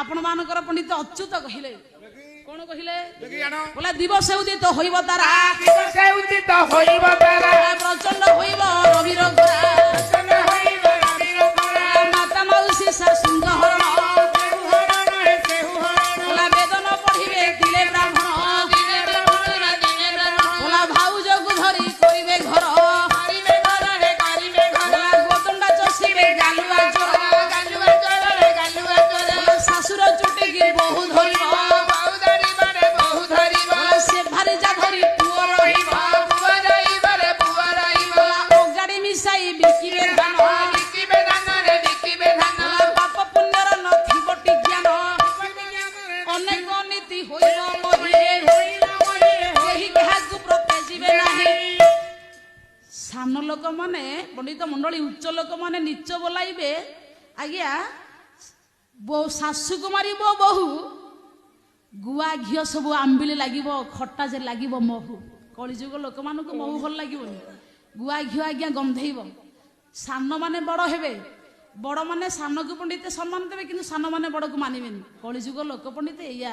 आपण मानकर पंडित अच्युत कहिले कोन कहिले बोला दिवस उदित होइब तारा प्रचंड होइब रविर माता माउसी शाशुंग हरण बोला वेदन पढ़िबे दिले ब्राह्मण बोला भाउज को धरी करिबे घर बोला गोदंडा चसिबे गालुआ चोर शाशुर चुटी की बहु धरिब बोला से भारी जा धरी पुओ रहिब बोला ओगाड़ी मिसाई बिकिबे धान पाप पुण्यर नथिबटी ज्ञान अनेक नीति होइब केही काहाकु प्रतेजिबे नाही सान लोक माने पंडित मंडली उच्च लोक माने नीच बोलाइबे आज्ञा शाशु को मारिब बहु गुआ घिओ सब आंबिली लागिब खट्टा जे लागिब महू कलिजुग लोक मानक महू भल लागिबनी गुआ घिओ आज्ञा गंधेइब सान माने बड़ हेबे बड़ माने सान को पंडित सम्मान देबे किंतु सान माने बड़ को मानिबेनी कलिजुग लोक पंडित एया।